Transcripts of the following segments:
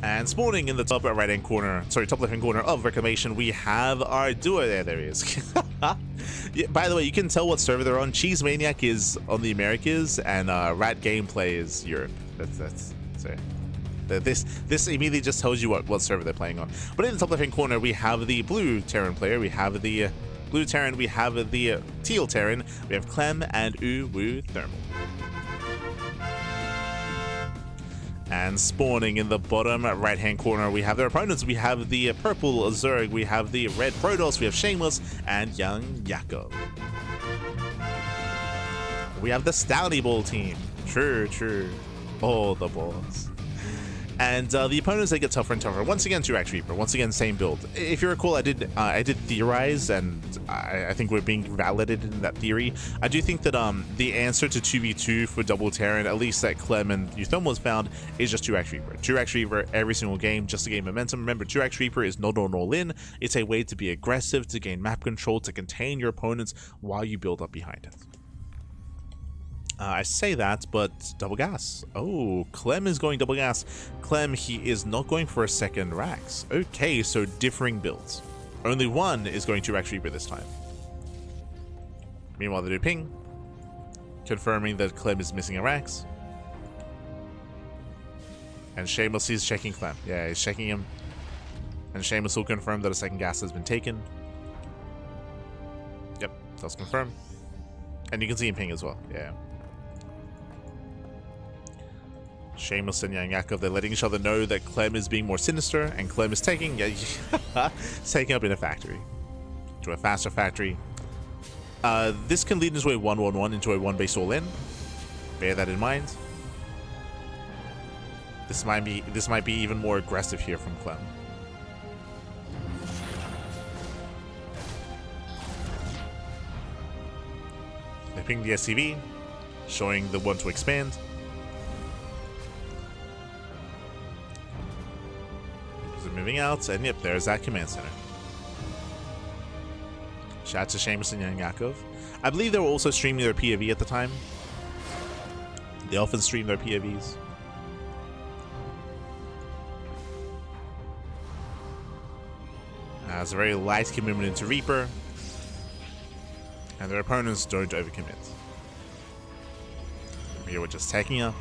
And spawning in the top right-hand corner, sorry, top left-hand corner of Reclamation, we have our duo. There he is. Yeah, by the way, you can tell what server they're on. Cheese Maniac is on the Americas, and Rat Gameplay is Europe. That's so. This immediately just tells you what server they're playing on. But in the top left-hand corner, we have the blue Terran player. We have the blue Terran. We have the teal Terran. We have Clem and uThermal. And spawning in the bottom right-hand corner, we have their opponents. We have the purple Zerg, we have the red Protoss, we have Shameless, and YoungYakov. We have the Stouty Ball team. True. All the balls. And the opponents, they get tougher and tougher. Once again, 2-Axe Reaper. Once again, same build. If you recall, I did theorize, and I think we're being validated in that theory. I do think that the answer to 2v2 for double Terran, at least that Clem and uThermal has found, is just 2-Axe Reaper. 2-Axe Reaper every single game, just to gain momentum. Remember, 2-Axe Reaper is not an all-in. It's a way to be aggressive, to gain map control, to contain your opponents while you build up behind it. I say that, but double gas. Oh, Clem is going double gas. Clem, he is not going for a second Rax. Okay, so differing builds. Only one is going to Rax Reaper this time. Meanwhile, they do ping, confirming that Clem is missing a Rax. And Shameless is checking Clem. Yeah, he's checking him. And Shameless will confirm that a second gas has been taken. Yep, does confirm. And you can see him ping as well. Yeah. Shameless and YoungYakov, they're letting each other know that Clem is being more sinister, and Clem is taking taking up in a factory. To a faster factory. This can lead into a 1-1-1, into a 1-base all-in. Bear that in mind. This might be even more aggressive here from Clem. They ping the SCV, showing the one to expand. Moving out, and yep, there's that command center. Shout out to Shameless and YoungYakov. I believe they were also streaming their POV at the time. They often stream their POVs. It's a very light commitment into Reaper, and their opponents don't overcommit. Here we're just taking up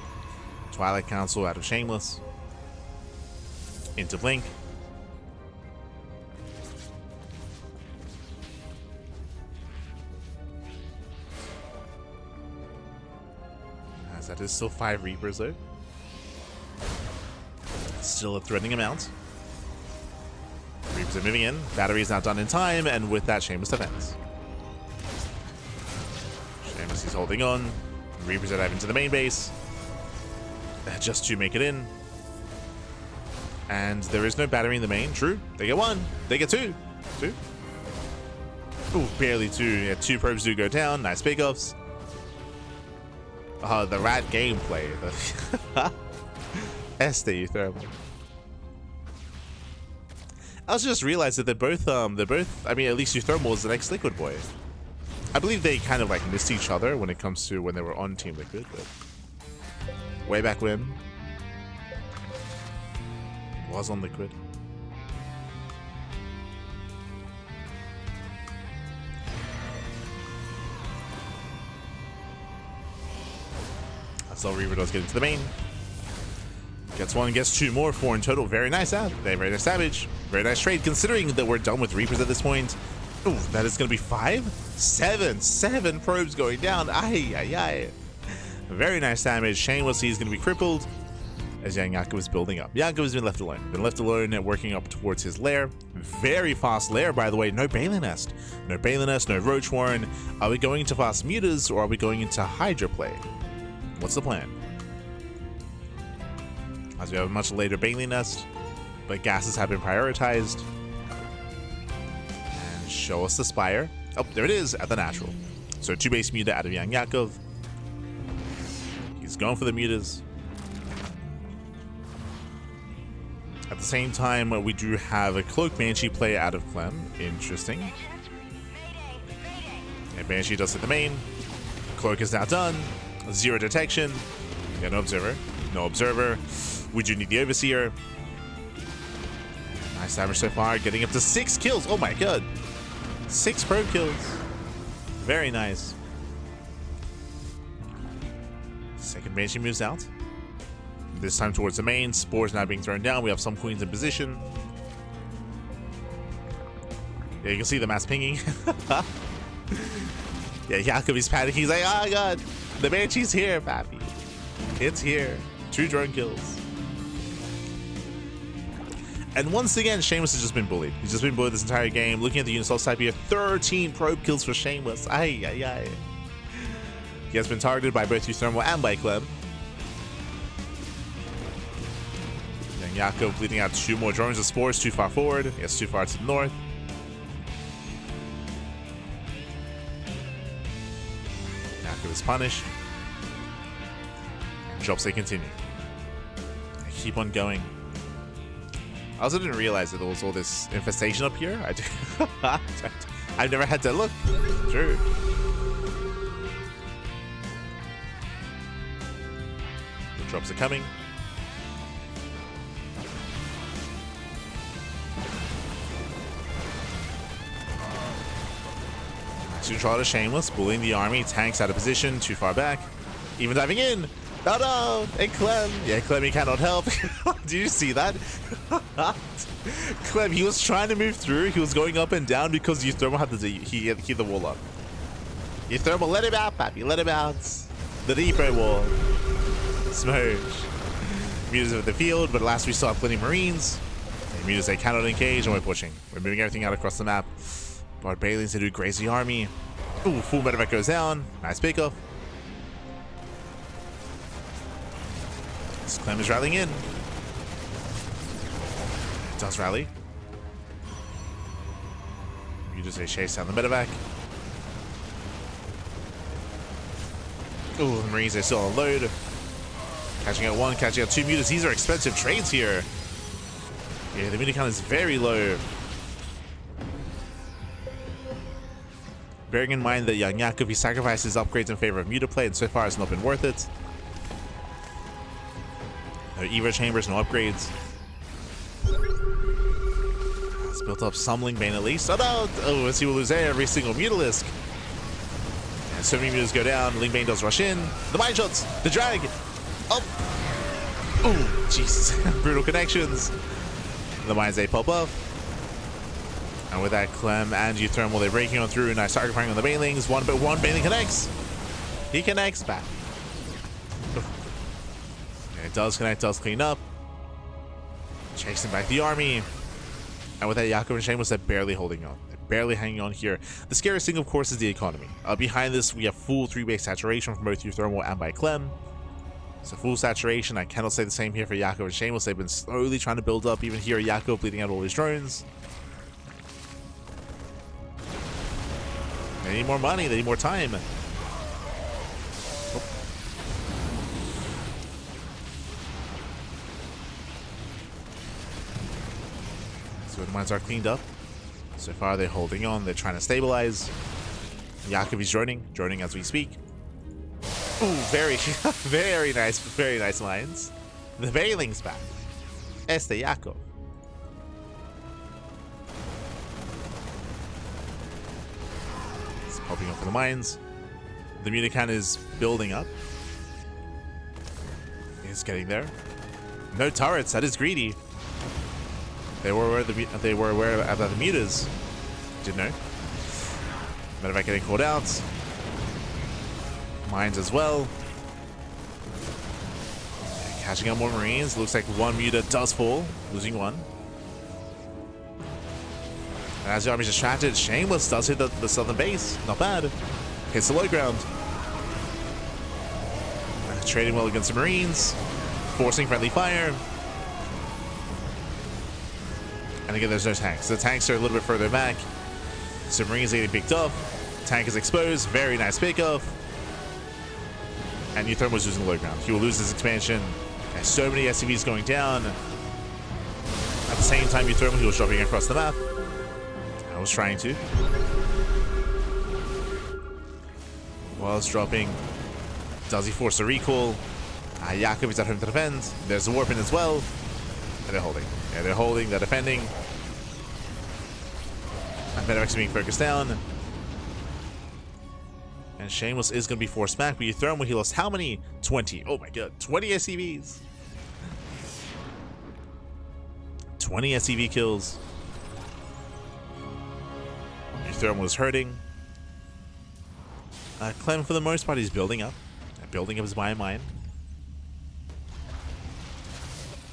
Twilight Council out of Shameless into Blink. As that is still 5 Reapers though. Still a threatening amount. Reapers are moving in. Battery is not done in time, and with that, Shameless defends. Shameless is holding on. Reapers are diving to the main base. Just to make it in. And there is no battery in the main. True. They get 1. They get 2. 2. Ooh, barely 2. Yeah, 2 probes do go down. Nice pickoffs. Oh, the rat gameplay. uThermal. I also just realized that they're both, I mean, at least uThermal is the next Liquid Boy. I believe they kind of like missed each other when it comes to when they were on Team Liquid, but way back when. Was on Liquid. That's all Reaper does get into the main. Gets 1, gets 2 more, 4 in total. Very nice out. Very nice damage. Very nice trade, considering that we're done with Reapers at this point. Ooh, that is going to be 5? 7 probes going down. Ay. Very nice damage. Shameless, he's going to be crippled. As YoungYakov is building up. YoungYakov has been left alone. Been left alone and working up towards his lair. Very fast lair, by the way. No Bailey Nest. No Bailey Nest, no Roach Warren. Are we going into fast mutas, or are we going into Hydra play? What's the plan? As we have a much later Bailey Nest, but gases have been prioritized. And show us the Spire. Oh, there it is, at the natural. So 2 base muta out of YoungYakov. He's going for the mutas. At the same time, we do have a Cloak Banshee play out of Clem. Interesting. And Banshee does hit the main. Cloak is now done. 0 detection. Yeah, no observer. No observer. We do need the Overseer. Nice damage so far, getting up to 6 kills. Oh my god. 6 probe kills. Very nice. Second banshee moves out. This time towards the main. Spores now being thrown down. We have some queens in position. Yeah, you can see the mass pinging. Yeah, Yakov is panicking. He's like, oh god, the banshee's here, pappy. It's here. 2 drone kills. And once again, Shameless has just been bullied. He's just been bullied this entire game. Looking at the unit type here, 13 probe kills for Shameless. Ay, ay, ay. He has been targeted by both uThermal and by Clem. YoungYakov bleeding out 2 more drones of spores too far forward. Yes, too far to the north. Yakov is punished. Drops they continue. They keep on going. I also didn't realize that there was all this infestation up here. I've never had to look. True. The drops are coming. Control of Shameless, bullying the army. Tanks out of position, too far back. Even diving in. Oh no! And Clem. Yeah, Clem, he cannot help. Did you see that? Clem, he was trying to move through. He was going up and down because uThermal had the wall up. uThermal, let him out, pappy. Let him out. The depot wall. Smoke. Mutas at the field, but at last we still have plenty of Marines. And Mutas, they cannot engage, and we're pushing. We're moving everything out across the map. Barbarians to do graze the army. Ooh, full medevac goes down. Nice pickoff. Clem is rallying in. It does rally. You just say chase down the medevac. Ooh, the Marines are still on load. Catching out 1, catching out 2 mutas. These are expensive trades here. Yeah, the muta count is very low. Bearing in mind that YoungYakov, he sacrificed his upgrades in favor of muta play, and so far it's not been worth it. No Evo chambers, no upgrades. It's built up some Ling Bane at least. Oh no! Oh, let's see, we'll lose every single Mutalisk. And so many Mutas go down. Ling Bane does rush in. The mine shots! The drag! Oh! Oh, Jesus. Brutal connections. The mines, they pop up. And with that, Clem and uThermal, they're breaking on through. Nice target firing on the Banelings. One Baneling connects. He connects back. It does connect, does clean up. Chasing back the army. And with that, Yakov and Shameless, they're barely holding on. They're barely hanging on here. The scariest thing, of course, is the economy. Behind this, we have full 3-base saturation from both uThermal and by Clem. So full saturation. I cannot say the same here for Yakov and Shameless. They've been slowly trying to build up. Even here, Yakov bleeding out all his drones. They need more money. They need more time. So the mines are cleaned up. So far, they're holding on. They're trying to stabilize. Yakov is droning as we speak. Ooh, very nice mines. The Veiling's back. Yakov. It's popping up for the mines. The Munican is building up. It's getting there. No turrets. That is greedy. They were aware of the mutas. Didn't know. Medevac getting called out. Mines as well. Catching up more Marines. Looks like 1 muta does fall, losing 1. And as the army's distracted, Shameless does hit the southern base. Not bad. Hits the low ground. Trading well against the Marines. Forcing friendly fire. And again, there's no tanks. The tanks are a little bit further back. So Marines are getting picked up. Tank is exposed. Very nice pickoff. And uThermal was losing the low ground. He will lose his expansion. There's so many SCVs going down. At the same time, uThermal, he was dropping across the map. I was trying to. While it's dropping, does he force a recall? Yakov is at home to defend. There's a warping as well. And they're holding. Yeah, they're holding, they're defending. And Medivacs are being focused down. And Shameless is going to be forced back, but uThermal, he lost how many? 20. Oh my god, 20 SCVs. 20 SCV kills. uThermal is hurting. Clem, for the most part, is building up. Building up his biomine.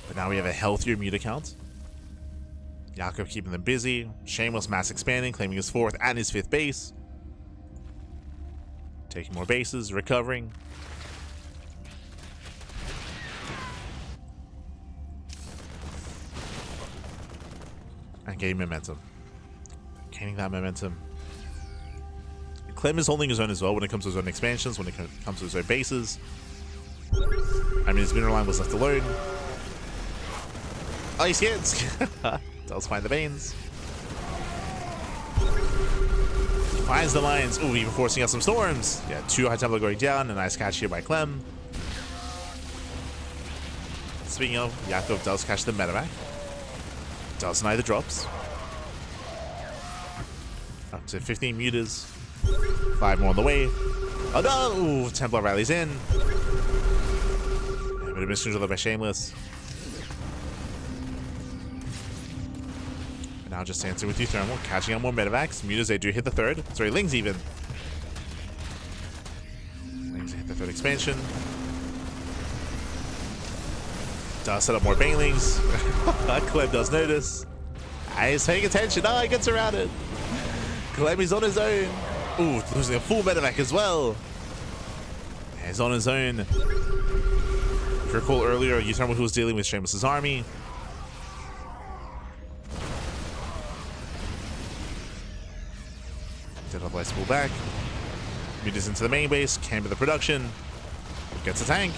But now we have a healthier mute account. Yakov keeping them busy. Shameless mass expanding, claiming his 4th and his 5th base. Taking more bases, recovering. And gaining momentum. Gaining that momentum. Clem is holding his own as well when it comes to his own expansions, when it comes to his own bases. I mean, his mineral line was left alone. Oh, he skids! Does find the veins. He finds the mines. Ooh, even forcing out some storms. Yeah, 2 high tempo going down. A nice catch here by Clem. Speaking of, Yakov does catch the medevac. Does deny the drops. Up to 15 meters. 5 more on the way. Oh no! Ooh, Templar rallies in. A bit of miscontrol by Shameless. And now just dancing with uThermal, catching out more medevacs. Mutas, they do hit the 3rd. Sorry, Lings even. Lings hit the 3rd expansion. Does set up more banelings. Clem does notice. He's paying attention. Oh, he gets around it. Clem is on his own. Ooh, losing a full medevac as well. He's on his own. If you recall earlier, uThermal, who was dealing with Shameless's army. Dead Lights pull back. Mutas into the main base, camber the production. Gets a tank.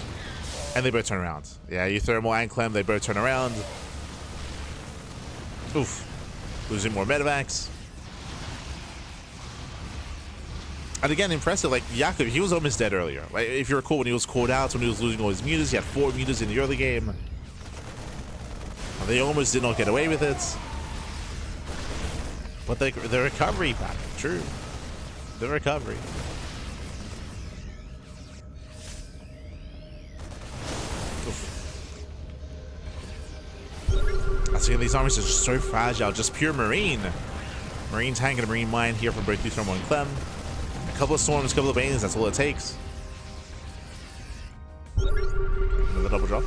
And they both turn around. Yeah, uThermal and Clem, they both turn around. Oof. Losing more medevacs. And again, impressive. Like, Yakov, he was almost dead earlier. Like, if you recall, when he was called out, when he was losing all his mutas, he had 4 mutas in the early game. And they almost did not get away with it. But the recovery pattern, true. The recovery. I see these armies are just so fragile. Just pure marine. Marine tank and a marine mine here from both uThermal and Clem. A couple of storms, a couple of banes, that's all it takes. Another double drop.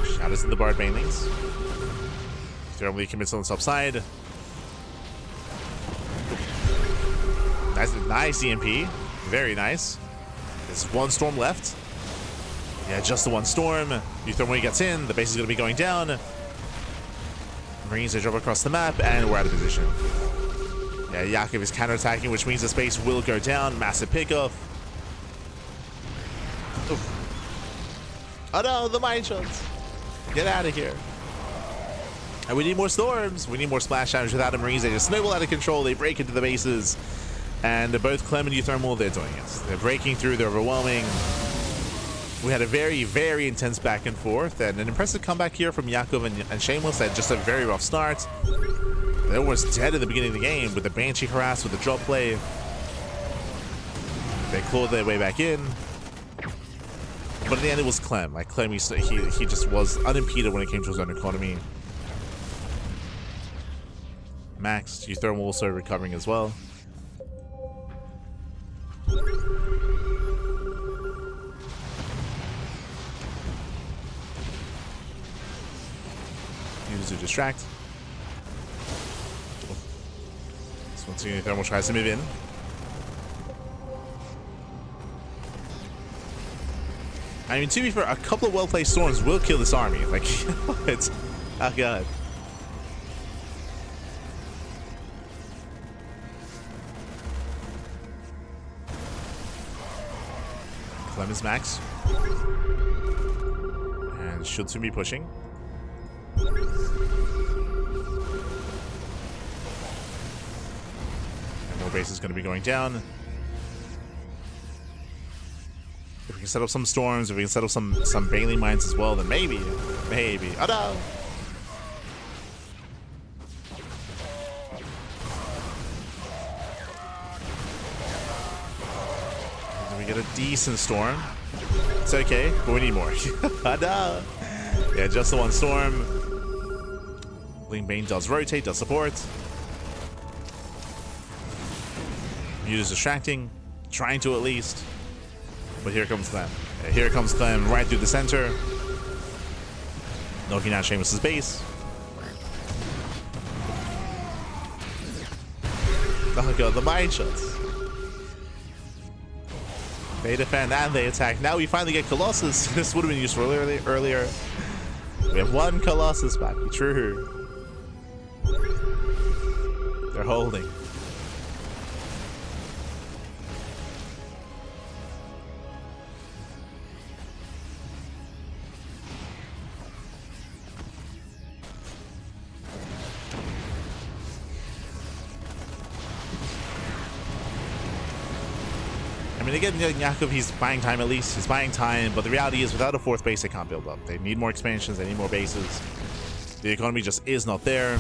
Shadows in the Bard banelings. uThermal commits on the top side. Nice EMP. Very nice. There's 1 storm left. Yeah, just the 1 storm. uThermal gets in. The base is going to be going down. Marines, they drop across the map, and we're out of position. Yeah, Yakov is counterattacking, which means the space will go down. Massive pickoff. Oof. Oh no, the mine shots. Get out of here. And we need more storms. We need more splash damage without the Marines. They just snowball out of control. They break into the bases. And both Clem and uThermal, they're doing it. They're breaking through. They're overwhelming. We had a very, very intense back and forth, and an impressive comeback here from Yakov and Shameless. They had just a very rough start. They were almost dead at the beginning of the game with the Banshee harass, with the drop play. They clawed their way back in. But in the end, it was Clem. Like, Clem, he just was unimpeded when it came to his own economy. Max, uThermal also recovering as well. To distract. So once again, uThermal tries to move in. I mean, to be fair, a couple of well-placed storms will kill this army. Like, it's... Oh, God. Clem is max. And should soon be pushing. And more base is going to be going down. If we can set up some storms, if we can set up some baling mines as well, then maybe. Maybe. Oh no! We get a decent storm. It's okay, but we need more. Oh no! Yeah, just the one storm. Bling Bane does rotate, does support. Mute is distracting, trying to at least. But here comes Clem. Yeah, here comes Clem right through the center. Knocking out Shameless's base. Oh god, the mine shots. They defend and they attack. Now we finally get Colossus. This would have been useful earlier. We have one Colossus back. True. They're holding. I mean, again, YoungYakov, he's buying time at least. He's buying time, but the reality is without a fourth base, they can't build up. They need more expansions, they need more bases. The economy just is not there.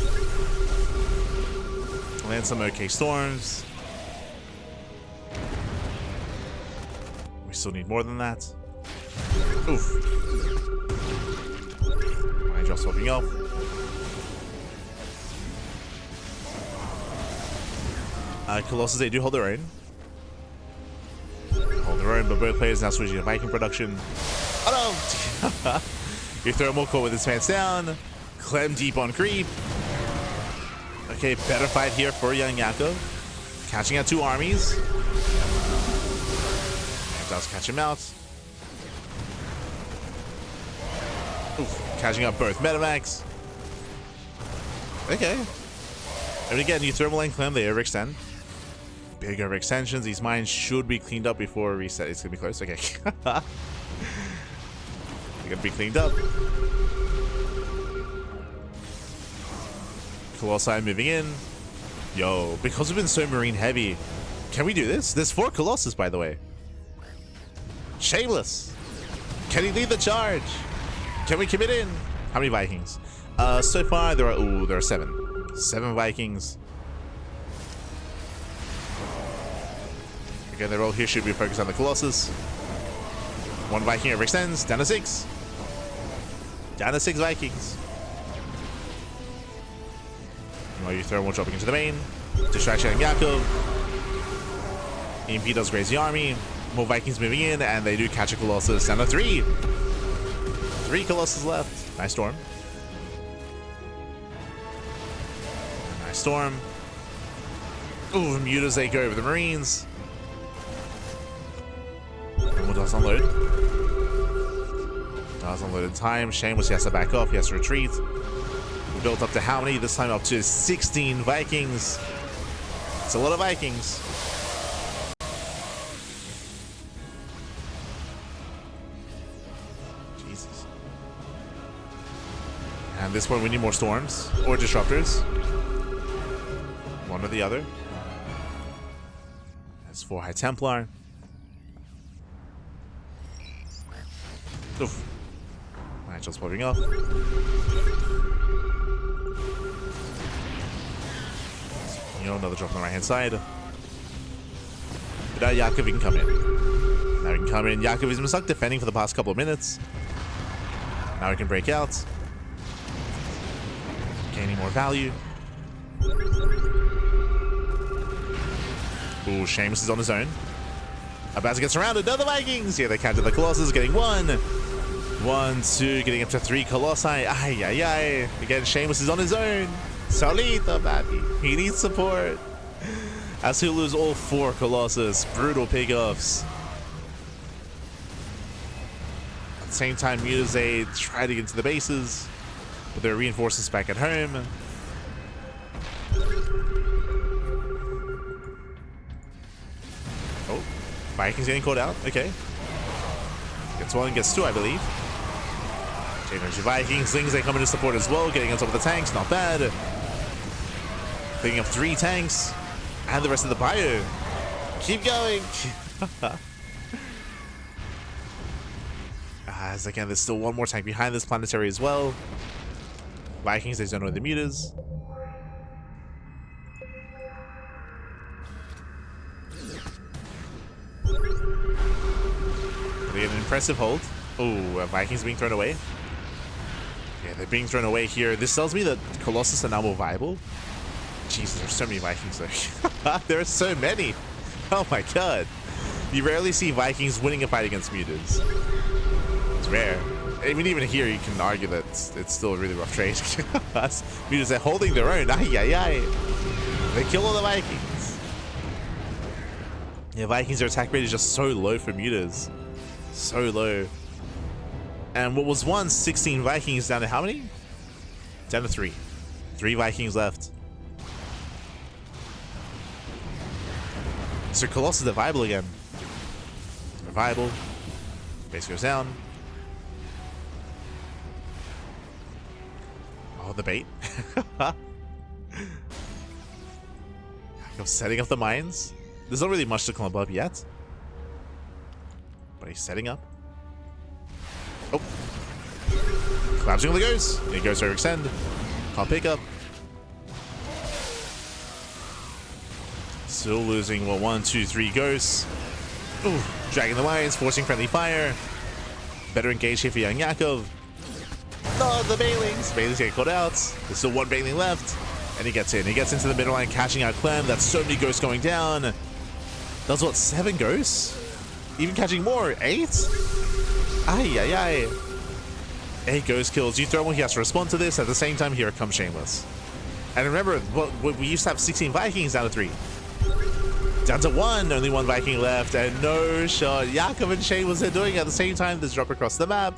Land some okay storms. We still need more than that. Oof. Mine just swapping up. Colossus, they do hold their own. But both players now switching to Viking production. Oh no! uThermal caught with his pants down. Clem deep on creep. Okay, better fight here for YoungYakov. Catching out two armies. And does catch him out. Oof, catching up both Metamax. Okay. And again, uThermal and Clem, they overextend. Big overextensions. These mines should be cleaned up before reset. It's gonna be close. Okay. They're gonna be cleaned up. Colossi moving in. Yo, because we've been so marine heavy, can we do this? There's 4 Colossus, by the way. Shameless. Can he lead the charge? Can we commit in? How many Vikings? So far there are 7. 7 Vikings. Again, their role here should be focused on the Colossus. 1 Viking overextends, down to 6. Down to 6 Vikings. Now uThermal dropping into the main. Distraction YoungYakov. EMP does graze the army. More Vikings moving in, and they do catch a Colossus. Down to 3. 3 Colossus left. Nice storm. Nice storm. Ooh, Mute as they go over the Marines. Does unload. Does unload in time. Shameless, he has to back off. He has to retreat. We built up to how many? This time up to 16 Vikings. It's a lot of Vikings. Jesus. And at this point, we need more storms or disruptors. One or the other. That's 4 High Templar. Oof. Alright, just popping up. Another drop on the right hand side. But now Yakov, he can come in. Now he can come in. Yakov has been stuck defending for the past couple of minutes. Now he can break out. Gaining more value. Ooh, Shameless is on his own. About to get surrounded. Another Vikings! Yeah, they counted the Colossus, getting 1. 1, 2, getting up to 3 Colossi. Ay, ay, ay. Again, Shameless is on his own. Solito, baby. He needs support. As he'll lose all 4 Colossus. Brutal pickoffs. At the same time, Mutase try to get into the bases. With their reinforcements back at home. Oh, Vikings getting caught out. Okay. Gets 1, gets 2, I believe. Energy Vikings, Slings, they come in to support as well, getting on top of the tanks, not bad. Picking up 3 tanks, and the rest of the bio. Keep going. As again, there's still one more tank behind this planetary as well. Vikings, they don't know where the mute is. They get an impressive hold. Oh, Vikings being thrown away. Yeah, they're being thrown away here. This tells me that Colossus are now more viable. Jesus, there's so many Vikings though. There are so many. Oh my god. You rarely see Vikings winning a fight against mutants. It's rare. I mean, even here you can argue that it's still a really rough trade. Mutants are holding their own. Ay, ay, ay. They kill all the Vikings. Yeah, Vikings' attack rate is just so low for mutants. So low. And what was once 16 Vikings down to how many? Down to 3. 3 Vikings left. So Colossus are viable again. They're viable. Base goes down. Oh, the bait. I'm setting up the mines. There's not really much to climb up yet. But he's setting up. Oh. Collapsing on the ghost. He goes to overextend. Can't pick up. Still losing, well, 1, 2, 3 ghosts. Ooh, dragging the lines, forcing friendly fire. Better engage here for YoungYakov. Oh, the Bailings. Bailings get caught out. There's still 1 Bailing left. And he gets in. He gets into the middle line, catching out Clem. That's so many ghosts going down. That's what, 7 ghosts? Even catching more. 8? Ay, ay, ay. 8 ghost kills. uThermal, he has to respond to this. At the same time, here comes Shameless. And remember, we used to have 16 Vikings down to 3. Down to 1. Only 1 Viking left. And no shot. Yakov and Shameless are doing it at the same time. This drop across the map.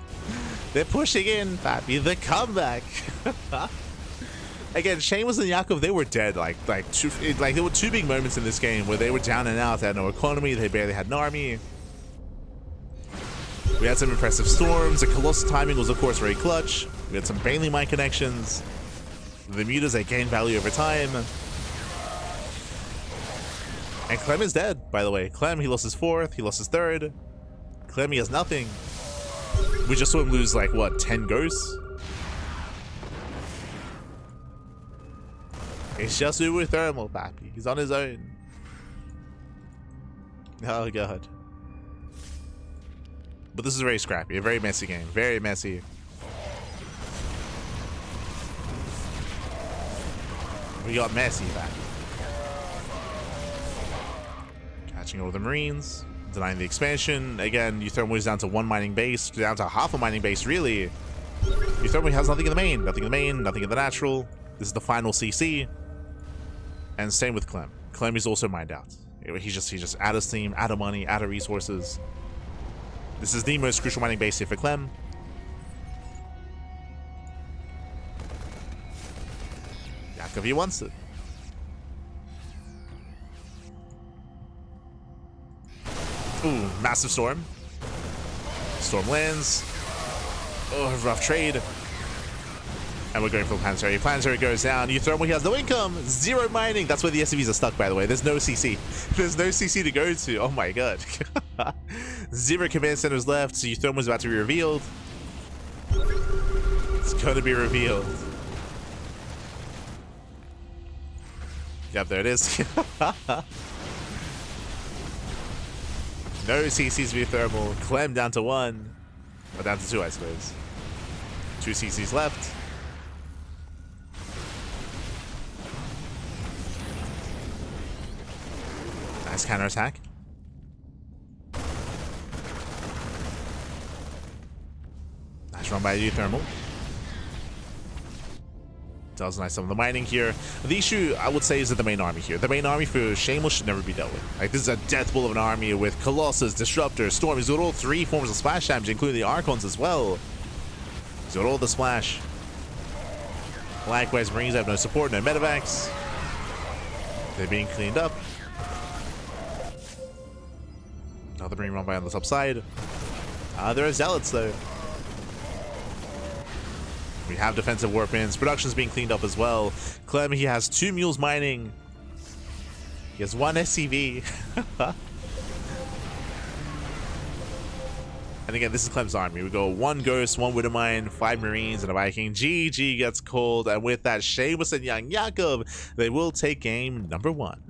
They're pushing in. Pappy, the comeback. Again, Shameless and Yakov, they were dead. Like there were 2 big moments in this game where they were down and out. They had no economy. They barely had an army. We had some impressive storms. The Colossus timing was, of course, very clutch. We had some Bailing mine connections. The mutas, they gained value over time. And Clem is dead, by the way. Clem, he lost his 4th. He lost his 3rd. Clem, he has nothing. We just saw him lose, like, what, 10 ghosts? It's just uThermal, pappy. He's on his own. Oh, God. But this is very scrappy. A very messy game. Very messy. We got messy back. Catching over the Marines. Denying the expansion. Again, uThermal is down to 1 mining base. Down to half a mining base, really. uThermal has nothing in the main. Nothing in the main. Nothing in the natural. This is the final CC. And same with Clem. Clem is also mined out. He's just out of steam, out of money, out of resources. This is the most crucial mining base here for Clem. Yakov, he wants it. Ooh, massive storm. Storm lands. Oh, rough trade. And we're going for the planetary. Planetary goes down. uThermal, he has no income. 0 mining. That's where the SCVs are stuck, by the way. There's no CC. There's no CC to go to. Oh my god. 0 command centers left. So uThermal is about to be revealed. It's going to be revealed. Yep, there it is. No CCs uThermal. Clem down to 1. Or down to 2, I suppose. 2 CCs left. Nice counterattack. Nice run by uThermal. Does nice some of the mining here. The issue, I would say, is that the main army here. The main army for Shameless should never be dealt with. Like, this is a death blow of an army with Colossus, Disruptor, Storm. He's got all 3 forms of splash damage, including the Archons as well. He's got all the splash. Likewise, Marines have no support, no medevacs. They're being cleaned up. Another Marine run by on the top side. There are Zealots, though. We have defensive warpins. Production's being cleaned up as well. Clem, he has 2 mules mining. He has 1 SCV. And again, this is Clem's army. We go 1 Ghost, 1 Widowmine, 5 Marines, and a Viking. GG gets called, and with that, Shameless and YoungYakov, they will take game number 1.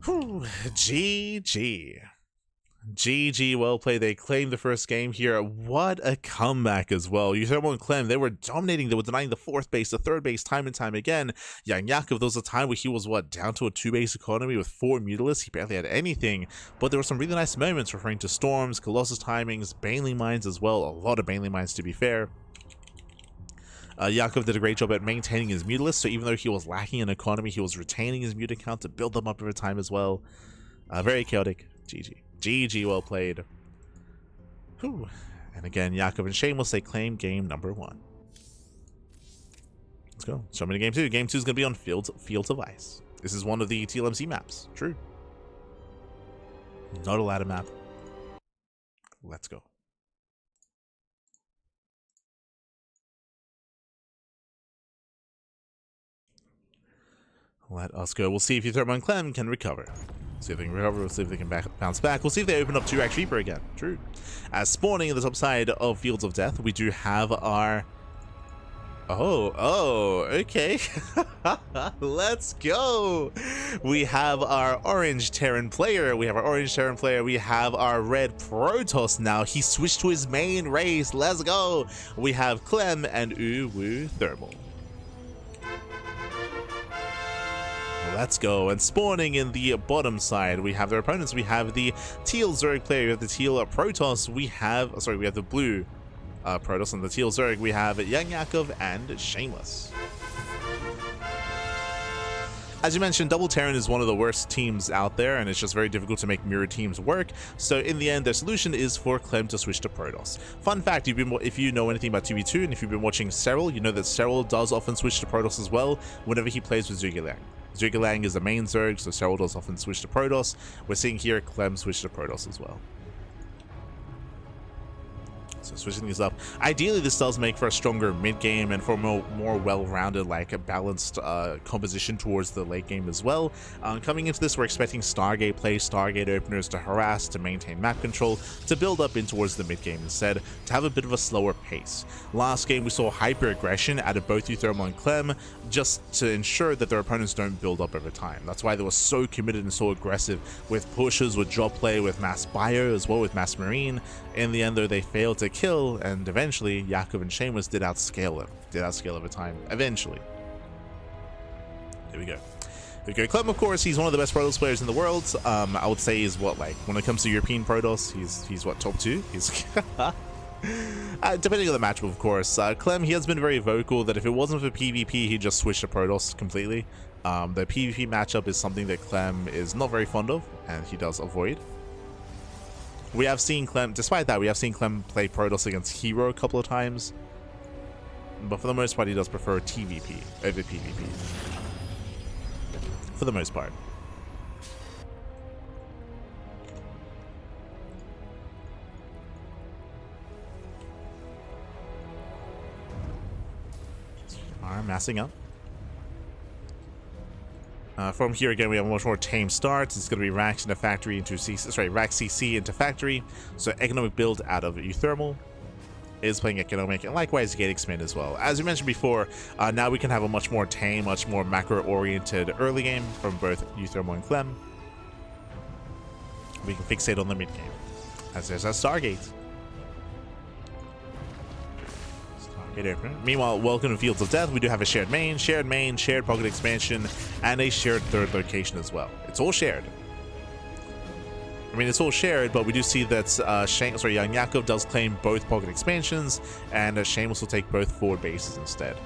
Whew, GG. GG, well played. They claimed the first game here. What a comeback as well. uThermal and Clem, they were dominating. They were denying the 4th base, the 3rd base, time and time again. YoungYakov, there was a time where he was, what, down to a 2-base economy with 4 Mutalisks. He barely had anything. But there were some really nice moments referring to Storms, Colossus timings, Baneling Mines as well. A lot of Baneling Mines, to be fair. Yakov did a great job at maintaining his Mutalisks, so even though he was lacking in economy, he was retaining his mutant count to build them up over time as well. Very chaotic. GG. GG, well played. Whew. And again, Yakov and Shameless, they claim game number 1. Let's go. Show me to game 2. Game 2 is going to be on Fields of Ice. This is one of the TLMC maps. True. Not a ladder map. Let's go. Let us go. We'll see if uThermal and Clem can recover. See if they can recover, we'll see if they can bounce back. We'll see if they open up 2-Rack Reaper again. True. As spawning at the top side of Fields of Death, we do have our... Oh, okay. Let's go. We have our orange Terran player. We have our red Protoss now. He switched to his main race. Let's go. We have Clem and uThermal. Let's go. And spawning in the bottom side, we have their opponents. We have the teal Zerg player, we have the teal Protoss, we have the blue Protoss, and the teal Zerg, we have YoungYakov and Shameless. As you mentioned, Double Terran is one of the worst teams out there, and it's just very difficult to make mirror teams work. So in the end, their solution is for Clem to switch to Protoss. Fun fact, if you know anything about 2v2, and if you've been watching Cyril, you know that Cyril does often switch to Protoss as well whenever he plays with Zhuge-Liang. Zhuge-Liang is the main Zerg, so Cyril does often switch to Protoss. We're seeing here Clem switch to Protoss as well. So switching these up. Ideally, this does make for a stronger mid-game and for a more well-rounded, like a balanced composition towards the late game as well. Coming into this, we're expecting Stargate play, Stargate openers to harass, to maintain map control, to build up in towards the mid-game instead, to have a bit of a slower pace. Last game, we saw hyper-aggression out of both uThermal and Clem, just to ensure that their opponents don't build up over time. That's why they were so committed and so aggressive with pushes, with drop play, with mass bio, as well with mass marine. In the end, though, they failed to kill, and eventually Yakov and Shameless did outscale over time, eventually. There we go. Clem, of course, he's one of the best Protoss players in the world. I would say he's what, like, when it comes to European Protoss, he's what, top 2? He's depending on the matchup, of course. Clem, he has been very vocal that if it wasn't for PvP, he'd just switch to Protoss completely. The PvP matchup is something that Clem is not very fond of, and he does avoid. We have seen Clem, despite that, we have seen Clem play Protoss against Hero a couple of times. But for the most part, he does prefer TVP over PvP. For the most part. Alright, massing up. From here again, we have a much more tame start. It's going to be racks into factory into rack CC into factory. So economic build out of uThermal is playing economic, and likewise Gate Expand as well. As we mentioned before, now we can have a much more tame, much more macro-oriented early game from both uThermal and Clem. We can fixate on the mid game, as there's a Stargate. Meanwhile, welcome to Fields of Death. We do have a shared main, shared pocket expansion, and a shared third location as well. It's all shared. I mean, it's all shared, but we do see that YoungYakov does claim both pocket expansions, and Shameless will take both forward bases instead.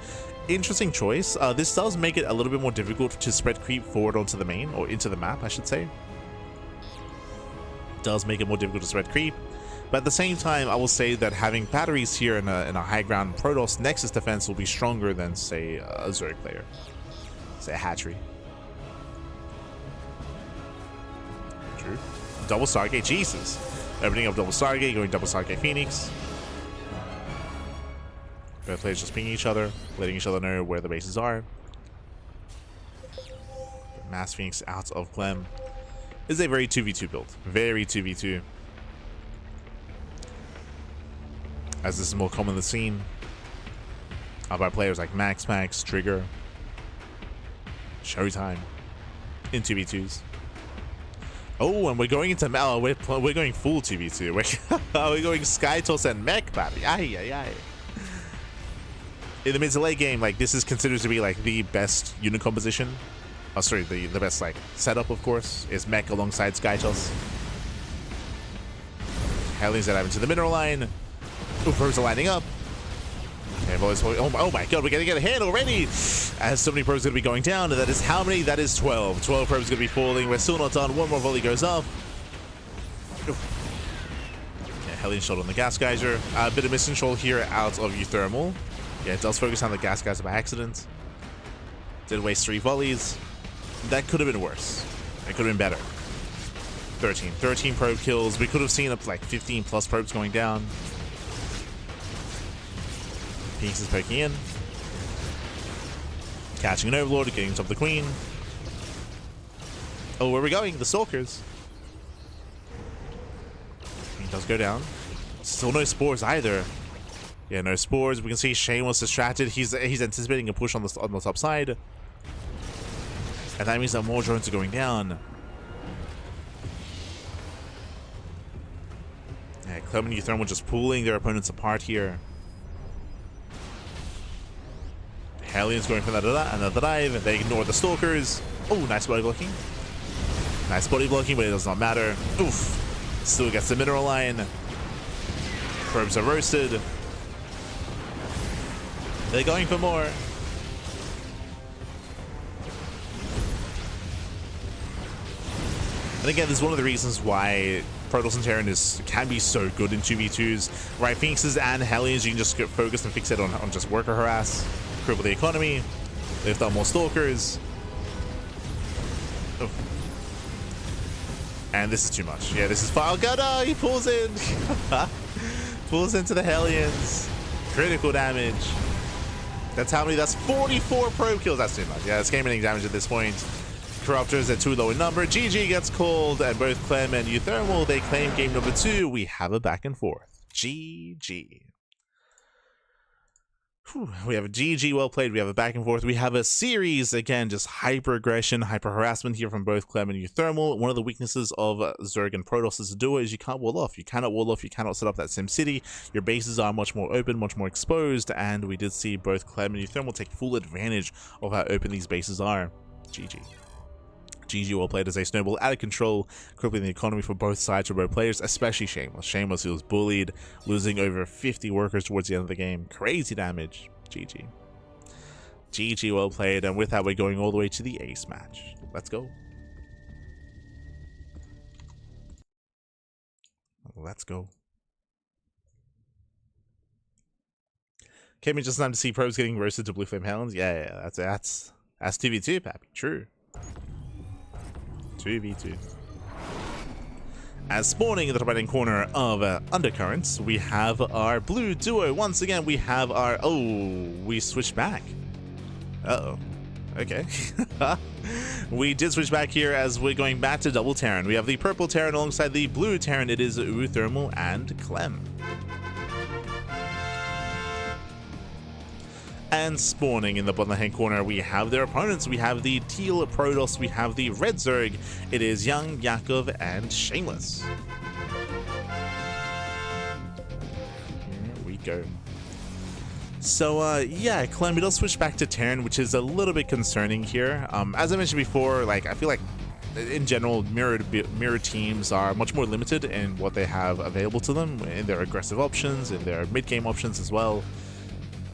Interesting choice. This does make it a little bit more difficult to spread creep forward onto the main, or into the map, I should say. Does make it more difficult to spread creep. But at the same time, I will say that having batteries here in a high ground Protoss Nexus defense will be stronger than, say, a Zerg player. Say a hatchery. True. Double Stargate, Jesus. Opening up double Stargate, going double Stargate Phoenix. Both players just pinging each other, letting each other know where the bases are. Mass Phoenix out of Clem. This is a very 2v2 build. Very 2v2. as this is more commonly seen by players like Max, Trigger, Showtime in 2v2s. Oh, and we're going into we're going full 2v2. We're going Skytoss and Mech, baby. Aye. In the mid to late game, like, this is considered to be like the best unit composition. Oh, sorry, the best like setup, of course, is Mech alongside Skytoss. Hellions that have into the mineral line. Ooh, probes are lining up. Okay, boys, oh my god, we're gonna get a hit already! As so many probes are gonna be going down, and that is how many? That is 12. 12 probes gonna be falling. We're still not done. One more volley goes up. Ooh. Yeah, Hellion shot on the gas geyser. A bit of miscontrol here out of uThermal. Yeah, it does focus on the gas geyser by accident. Did waste 3 volleys. That could have been worse. It could have been better. 13 probe kills. We could have seen up to like 15 plus probes going down. Phoenix is poking in. Catching an Overlord, getting on top of the Queen. Oh, where are we going? The Stalkers. He does go down. Still no spores either. Yeah, no spores. We can see Shameless distracted. He's anticipating a push on the top side. And that means that more drones are going down. Yeah, Clem and uThermal just pulling their opponents apart here. Hellions going for another dive. They ignore the Stalkers. Oh, nice body blocking. Nice body blocking, but it does not matter. Oof. Still gets the mineral line. Probes are roasted. They're going for more. And again, this is one of the reasons why Protoss and Terran can be so good in 2v2s. Right, Phoenixes and Hellions, you can just get focused and fixate on just worker harass, cripple the economy, lift up more Stalkers. Oh. And this is too much. Yeah, this is far. Oh god, no, he pulls in. Pulls into the Hellions. Critical damage. That's how many? That's 44 probe kills. That's too much. Yeah, it's game-ending damage at this point. Corruptors are too low in number. GG gets called, and both Clem and uThermal, they claim game number 2. We have a back and forth. GG. Whew. We have a GG, well played. We have a back and forth. We have a series, again, just hyper-aggression, hyper-harassment here from both Clem and uThermal. One of the weaknesses of Zerg and Protoss as a duo is you can't wall off. You cannot wall off. You cannot set up that SimCity. Your bases are much more open, much more exposed, and we did see both Clem and uThermal take full advantage of how open these bases are. GG. GG, well played as they snowball out of control, crippling the economy for both sides for both players, especially Shameless. Shameless, who was bullied, losing over 50 workers towards the end of the game. Crazy damage. GG. GG, well played, and with that, we're going all the way to the ace match. Let's go. Let's go. Came in just in time to see pros getting roasted to Blue Flame Hellions. Yeah, that's 2v2, Pappy. True. 2v2. As spawning in the top right-hand corner of Undercurrents, we have our blue duo. Once again, we have our... Oh, we switched back. Uh-oh. Okay. We did switch back here as we're going back to double Terran. We have the purple Terran alongside the blue Terran. It is uThermal and Clem. And spawning in the bottom right-hand corner, we have their opponents. We have the teal Protoss, we have the red Zerg. It is YoungYakov and Shameless. Here we go. So, yeah, Clem, it'll switch back to Terran, which is a little bit concerning here. As I mentioned before, like, I feel like, in general, mirror teams are much more limited in what they have available to them, in their aggressive options, in their mid-game options as well.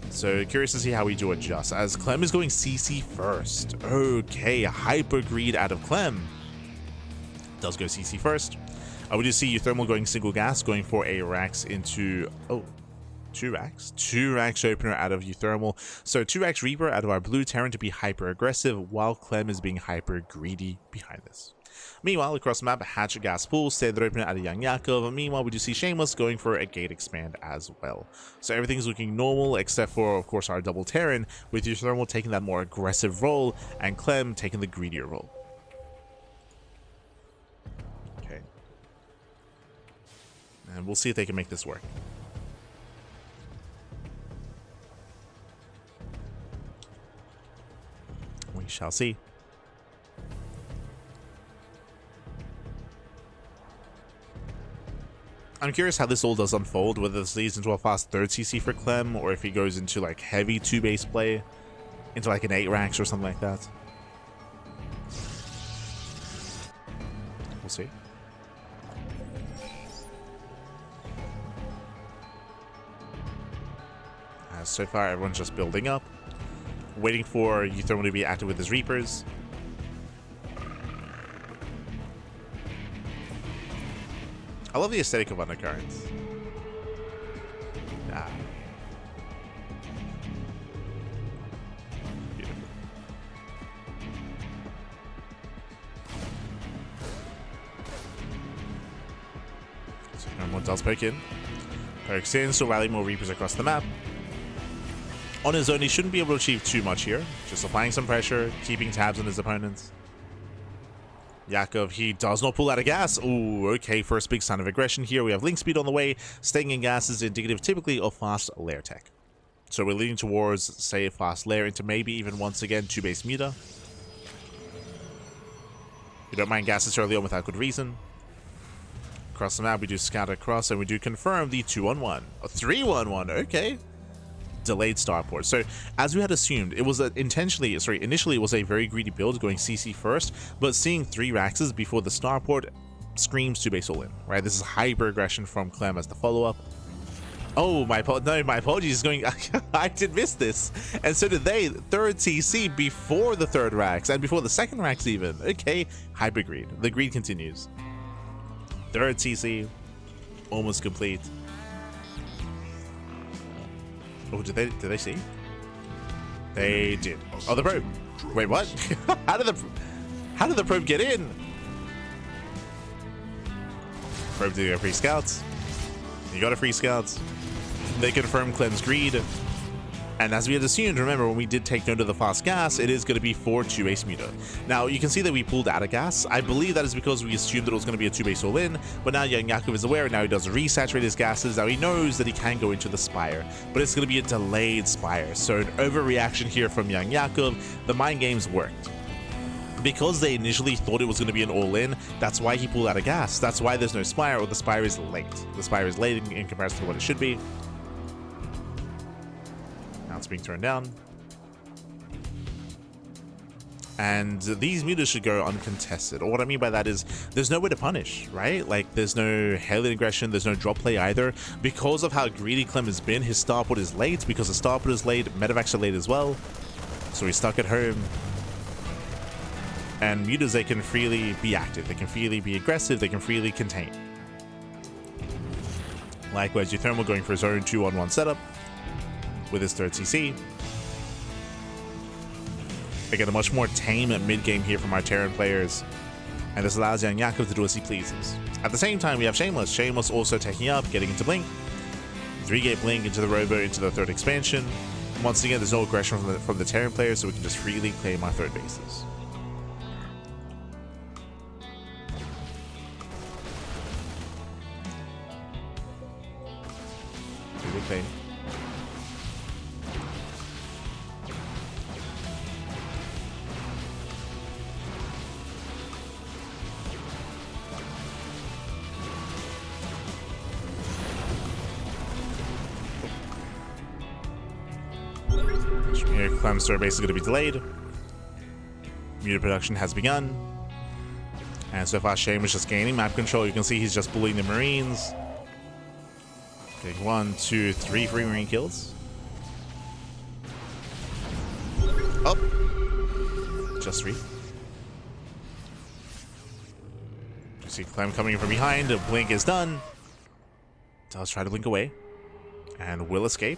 So curious to see how we do adjust, as Clem is going CC first. Okay, hyper greed out of Clem. Does go CC first. We do see uThermal going single gas, going for a Rax into... Oh, 2 racks. 2 racks opener out of uThermal. So 2 racks Reaper out of our blue Terran to be hyper aggressive, while Clem is being hyper greedy behind this. Meanwhile, across the map, a hatchet gas pool, standard opener out of YoungYakov. Meanwhile, we do see Shameless going for a gate expand as well. So everything's looking normal, except for, of course, our double Terran, with uThermal taking that more aggressive role, and Clem taking the greedier role. Okay. And we'll see if they can make this work. shall see. I'm curious how this all does unfold, whether this leads into a fast 3rd CC for Clem, or if he goes into like heavy 2-base play, into like an 8 racks or something like that. We'll see. So far, everyone's just building up, waiting for uThermal to be active with his Reapers. I love the aesthetic of undercurrents. Ah. Beautiful. So no one does poke in. Pokes in, so rally more Reapers across the map. On his own, he shouldn't be able to achieve too much here. Just applying some pressure, keeping tabs on his opponents. Yakov, he does not pull out of gas. Ooh, okay, first big sign of aggression here. We have link speed on the way. Staying in gas is indicative typically of fast lair tech. So we're leaning towards, say, a fast lair into maybe even once again 2-base muta. We don't mind gases early on without good reason. Across the map, we do scout across and we do confirm the 2-1-1. A 3-1-1, okay. Delayed starport. So as we had assumed, it was initially it was a very greedy build going CC first, but seeing 3 Raxes before the starport screams 2-base all in, right? This is hyper aggression from Clem as the follow-up. Oh, my apologies. Going, I did miss this, and so did they. 3rd CC before the 3rd Rax and before the 2nd Rax even. Okay, hyper greed. The greed continues. 3rd CC, almost complete. Oh, did they see? They did. Oh, the probe. Wait, what? How did the probe get in? Probe did a free scouts. You got a free scouts. They confirmed Clem's greed. And as we had assumed, remember, when we did take note of the fast gas, it is going to be for 2-base muta. Now, you can see that we pulled out of gas. I believe that is because we assumed that it was going to be a 2-base all-in, but now YoungYakov is aware, and now he does resaturate his gases. Now he knows that he can go into the Spire, but it's going to be a delayed Spire. So an overreaction here from YoungYakov. The mind games worked. Because they initially thought it was going to be an all-in, that's why he pulled out of gas. That's why there's no Spire, or the Spire is late. The Spire is late in comparison to what it should be. It's being turned down. And these mutas should go uncontested. Or what I mean by that is there's no way to punish, right? Like there's no Halo aggression, there's no drop play either. Because of how greedy Clem has been, his starport is late. Because the starport is late, medevacs are late as well. So he's stuck at home. And mutas, they can freely be active, they can freely be aggressive, they can freely contain. Likewise, uThermal going for his own 2-on-1 setup with his 3rd CC. We get a much more tame mid-game here from our Terran players, and this allows YoungYakov to do as he pleases. At the same time, we have Shameless. Shameless also taking up, getting into Blink. 3-gate Blink into the Robo, into the 3rd expansion. Once again, there's no aggression from the Terran players, so we can just freely claim our 3rd bases. Freely claim. Here, Clem's third base is going to be delayed. Muta production has begun. And so far, Shame is just gaining map control. You can see he's just bullying the Marines. Getting 1, 2, 3 free Marine kills. Oh! Just 3. You see Clem coming from behind. A blink is done. Does try to blink away. And will escape.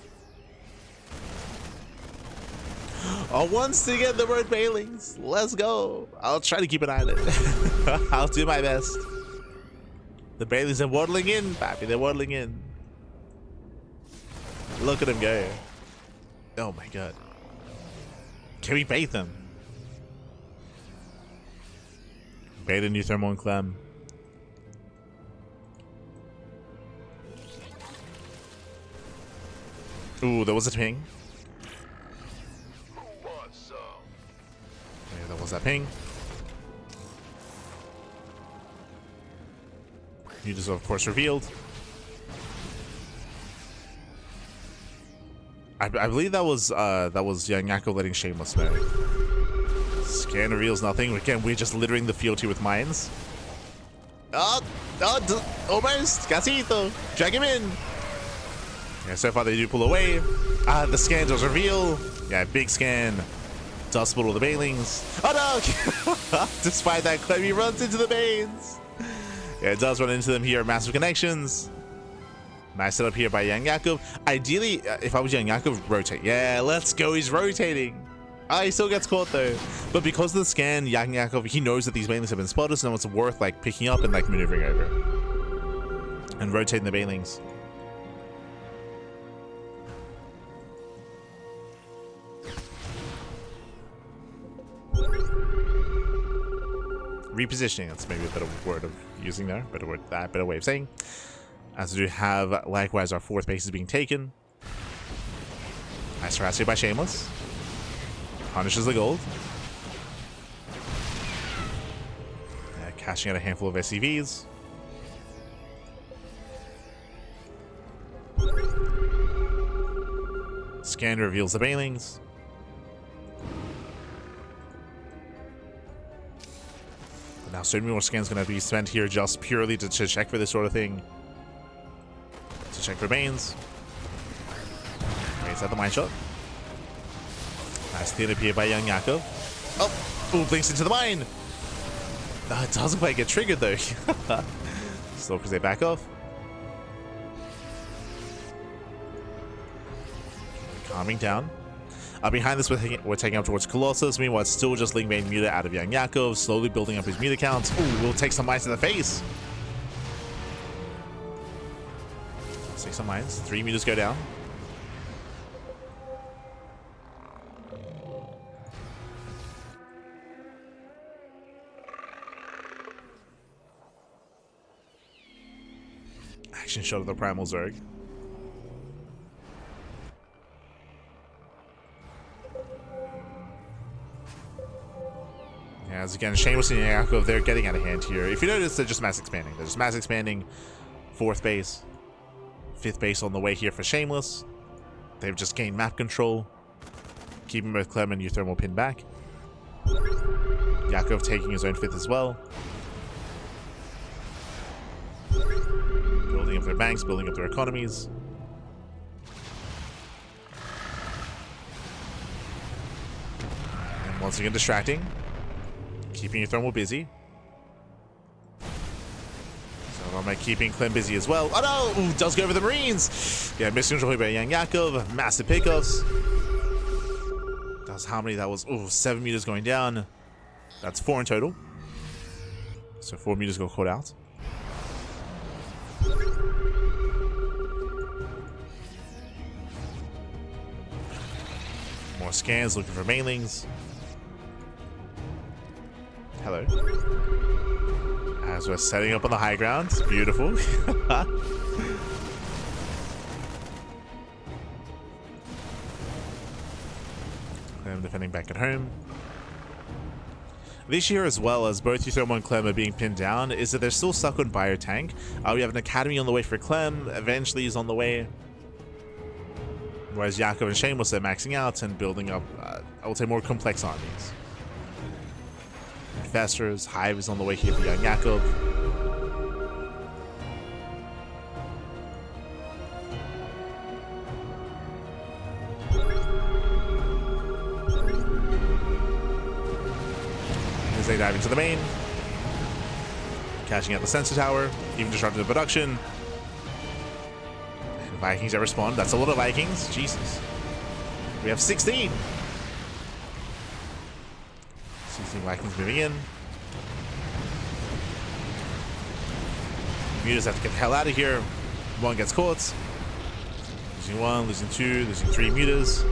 Oh, once again, the word Bailings. Let's go. I'll try to keep an eye on it. I'll do my best. The Bailings are waddling in, Pappy. They're waddling in. Look at him go. Oh my god. Can we bait them? Bait a uThermal and Clem. Ooh, there was a ping. Yeah, that was that ping. Mutas, of course, revealed. I believe that was YoungYakov letting Shameless know. Scan reveals nothing. Again, we're just littering the field here with mines. Almost. Casito. Drag him in. Yeah, so far they do pull away. The scan does reveal. Yeah, big scan. Does split all the banelings. Oh no! Despite that, Clem, he runs into the banes. Yeah, it does run into them here. Massive connections. Nice setup here by YoungYakov. Ideally, if I was YoungYakov, rotate. Yeah, let's go. He's rotating. He still gets caught though. But because of the scan, YoungYakov, he knows that these banelings have been spotted, so it's worth like picking up and like maneuvering over. And rotating the banelings. Repositioning, that's maybe a better word of using there. Better way of saying. As we do have, likewise, our fourth base is being taken. Nice harass here by Shameless. Punishes the gold. Cashing out a handful of SCVs. Scan reveals the banelings. But now so many more scans going to be spent here just purely to check for this sort of thing. To check for banes. Waits at the mine shot. Nice cleanup here by YoungYakov. Oh, blinks into the mine. It doesn't quite get triggered though. Still because they back off. Calming down. Behind this, we're taking up towards Colossus. Meanwhile, it's still just Ling Bane Muta out of YoungYakov, slowly building up his Muta count. Ooh, we'll take some mines in the face. Let's take some mines. 3 Mutas go down. Action shot of the Primal Zerg. As again, Shameless and YoungYakov, they're getting out of hand here. If you notice, they're just mass expanding. They're just mass expanding. 4th base. 5th base on the way here for Shameless. They've just gained map control. Keeping both Clem and uThermal pinned back. Yakov taking his own 5th as well. Building up their banks, building up their economies. And once again, distracting. Keeping uThermal busy. So I'm keeping Clem busy as well. Oh no! Ooh, does go over the Marines! Yeah, missing control by YoungYakov. Massive pickoffs. That's how many that was. Ooh, 7 meters going down. That's 4 in total. So 4 meters got caught out. More scans looking for mainlings. Hello. As we're setting up on the high ground. It's beautiful. Clem defending back at home. The issue here, as well as both uThermal and Clem are being pinned down, is that they're still stuck on Biotank. We have an academy on the way for Clem. Eventually he's on the way. Whereas Yakov and Shameless are maxing out and building up, I would say, more complex armies. Infestors, Hive is on the way here for YoungYakov. As they dive into the main. Cashing out the sensor tower, even disrupting the production. And Vikings ever spawned. That's a lot of Vikings. Jesus. We have 16. 16 Vikings moving in. Mutas have to get the hell out of here. 1 gets caught. Losing 1, losing 2, losing 3 Mutas.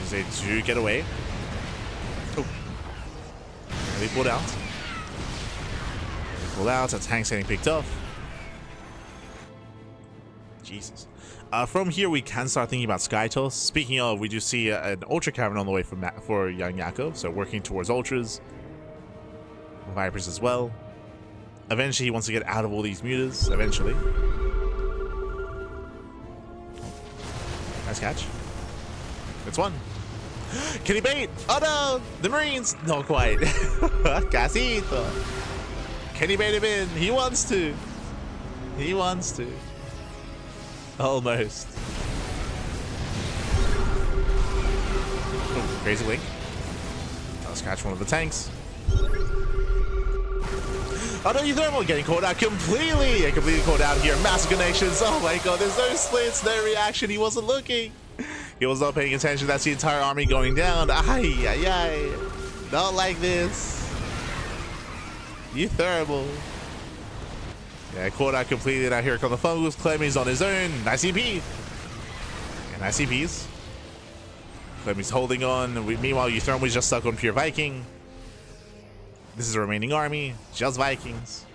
So they do get away. Oh. They pulled out. They pulled out. That tank's getting picked off. Jesus. From here, we can start thinking about Sky Toss. Speaking of, we do see an Ultra Cavern on the way for YoungYakov, so working towards Ultras. Vipers as well. Eventually, he wants to get out of all these mutas, eventually. Nice catch. It's one. Can he bait? Oh no! The Marines! Not quite. Casito. Can he bait him in? He wants to. He wants to. Almost. Ooh, crazy link. Let's catch one of the tanks. Oh no, uThermal getting caught out completely. Yeah, completely caught out here. Massive connections. Oh my god, there's no slits, no reaction. He wasn't looking. He was not paying attention. That's the entire army going down. Ay, ay, ay. Not like this. uThermal. Yeah, caught out completely. Now here come the fumbles. Clem is on his own. Nice EP. Yeah, nice EPs. Clem is holding on. Meanwhile, uThermal was just stuck on pure Viking. This is the remaining army. Just Vikings.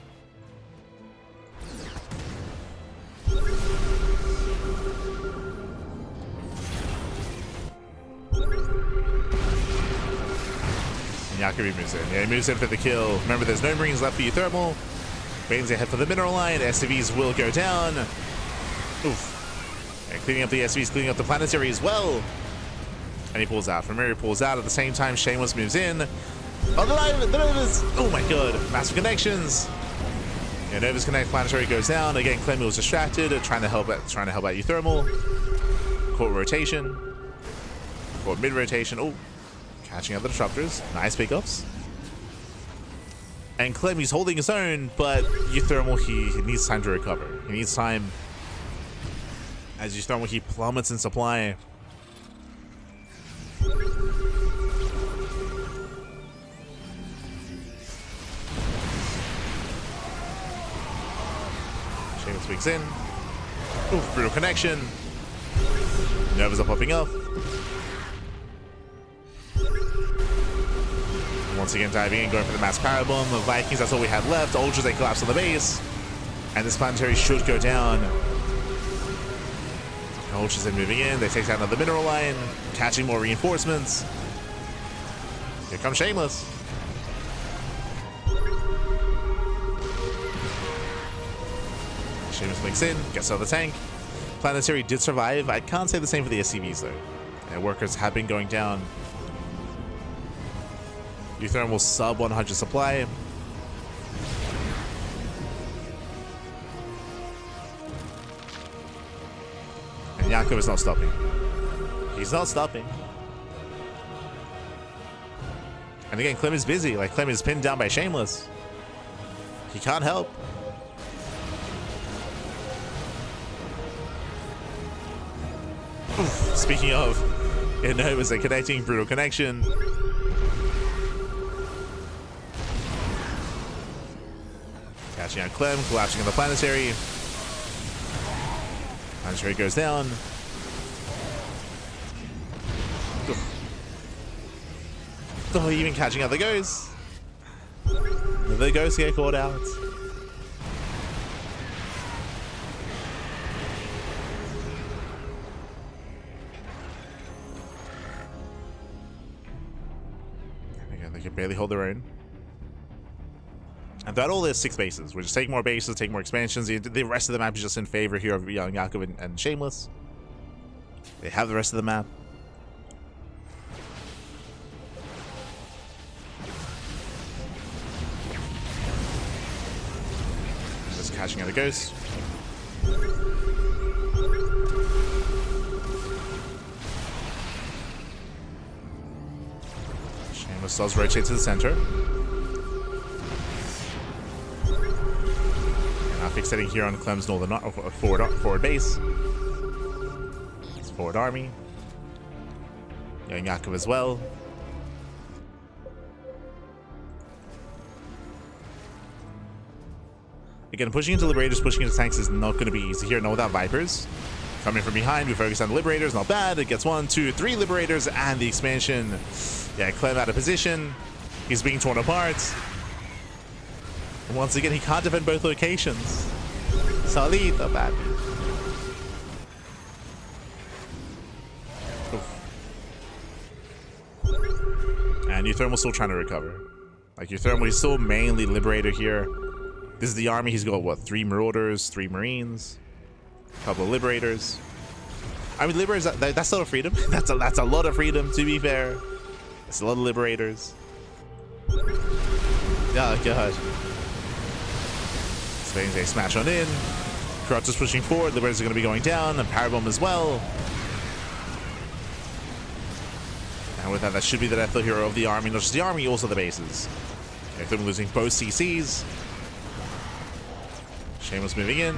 Yakov moves in. Yeah, he moves in for the kill. Remember, there's no Marines left for uThermal. Bane's ahead for the mineral line. SCVs will go down. Oof. Yeah, cleaning up the SCVs, cleaning up the planetary as well. And he pulls out. Familiar pulls out at the same time. Shameless moves in. Oh, the Novas! Oh my god. Massive connections. Yeah, Novas connect. Planetary goes down. Again, Clem was distracted, trying to help out uThermal. Caught rotation. Caught mid rotation. Oh. Catching out the disruptors. Nice pickups. And Clem, he's holding his own, but uThermal, he needs time to recover. He needs time as uThermal, he plummets in supply. Shameless weeks in. Oof, brutal connection. Novas are popping up. Once again, diving in, going for the mass parabomb. The Vikings, that's all we had left. Ultras, they collapse on the base. And this planetary should go down. Ultras are moving in. They take down another mineral line. Catching more reinforcements. Here comes Shameless. Shameless links in. Gets out of the tank. Planetary did survive. I can't say the same for the SCVs, though. Yeah, workers have been going down. uThermal sub 100 supply. And Yakov is not stopping. He's not stopping. And again, Clem is busy. Like, Clem is pinned down by Shameless. He can't help. Oof, speaking of, it knows a connecting, brutal connection. Catching out Clem, collapsing on the planetary. Planetary goes down. Oh, even catching out the ghosts. The ghosts get caught out. Again, they can barely hold their own. And throughout all this, 6 bases. We'll just take more bases, take more expansions. The rest of the map is just in favor here of YoungYakov and Shameless. They have the rest of the map. Just catching out a ghost. Shameless does rotate to the center. Fixating here on Clem's northern forward base. It's forward army. YoungYakov as well. Again, pushing into Liberators, pushing into tanks is not going to be easy here. No, without Vipers. Coming from behind, we focus on the Liberators. Not bad. It gets 1, 2, 3 Liberators and the expansion. Yeah, Clem out of position. He's being torn apart. And once again, he can't defend both locations. Solito, baby. And uThermal's still trying to recover. Like, uThermal, he's still mainly Liberator here. This is the army. He's got, what, 3 Marauders, 3 Marines, a couple of Liberators. I mean, Liberators, that's a lot of freedom. That's a lot of freedom, to be fair. That's a lot of Liberators. Oh, God. Spain's a smash on in. Crutch is pushing forward. Liberators are going to be going down. And Parabomb as well. And with that, that should be the death hero of the army. Not just the army, also the bases. Okay, them losing both CCs. Shameless moving in.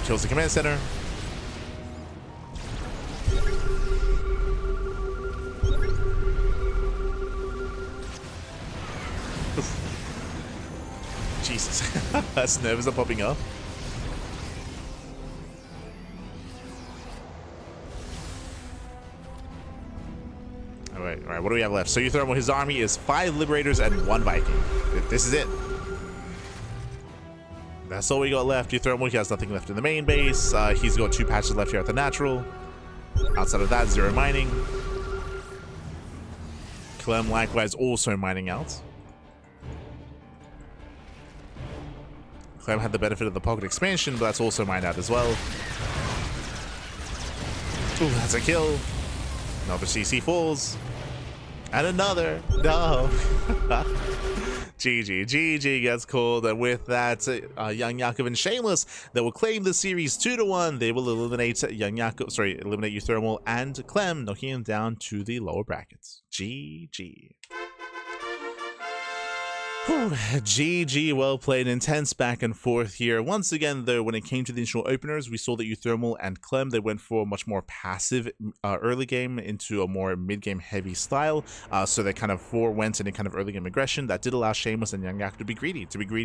Kills the command center. Jesus. That's nerves are popping up. Alright, what do we have left? So uThermal, his army is 5 Liberators and 1 Viking. This is it. That's all we got left. uThermal, he has nothing left in the main base. He's got 2 patches left here at the natural. Outside of that, 0 mining. Clem likewise also mining out. Clem had the benefit of the pocket expansion, but that's also mined out as well. Ooh, that's a kill. Another CC falls. And another. No. GG gets called, and with that, YoungYakov and Shameless, they will claim the series 2-1. They will eliminate eliminate uThermal and Clem, knocking him down to the lower brackets. GG. Whew, GG, well played. Intense back and forth here. Once again, though, when it came to the initial openers, we saw that uThermal and Clem, they went for a much more passive early game into a more mid-game heavy style. So they kind of forewent in a kind of early game aggression that did allow Shameless and YoungYakov to be greedy,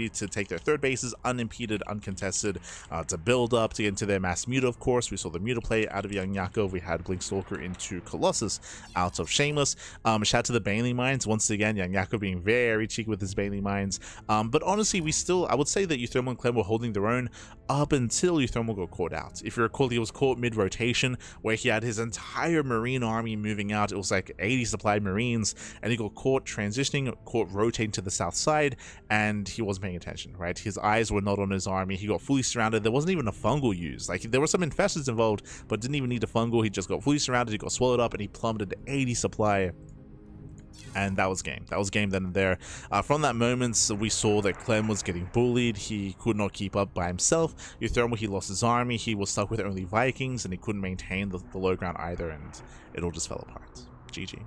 to take their third bases unimpeded, uncontested, to build up, to get into their mass Muta, of course. We saw the Muta play out of YoungYakov. We had Blinkstalker into Colossus out of Shameless. Shout out to the Baneling Mines. Once again, YoungYakov being very cheeky with his Baneling Mines, but honestly, I would say that uThermal and Clem were holding their own up until uThermal got caught out. If you recall, he was caught mid-rotation where he had his entire Marine army moving out. It was like 80 supplied Marines, and he got caught transitioning, caught rotating to the south side, and he wasn't paying attention, right? His eyes were not on his army. He got fully surrounded. There wasn't even a fungal used. Like, there were some infestors involved, but didn't even need a fungal. He just got fully surrounded. He got swallowed up, and he plummeted to 80 supply. And that was game. That was game then and there. From that moment, we saw that Clem was getting bullied. He could not keep up by himself. uThermal, he lost his army. He was stuck with only Vikings, and he couldn't maintain the low ground either, and it all just fell apart. GG.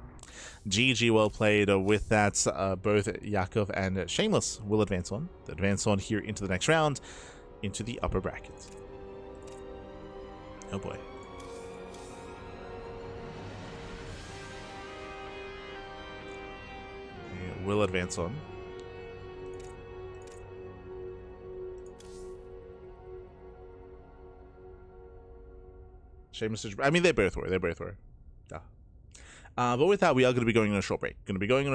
GG, well played. With that, both Yakov and Shameless will advance on. They advance on here into the next round, into the upper bracket. Oh boy. Will advance on. Shameless. I mean, they both were. Yeah. But with that, we are going to be going on a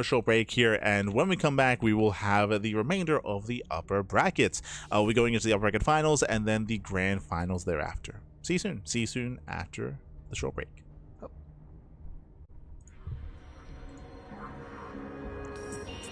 short break. Here, and when we come back, we will have the remainder of the upper brackets. We're going into the upper bracket finals and then the grand finals thereafter. See you soon. See you soon after the short break.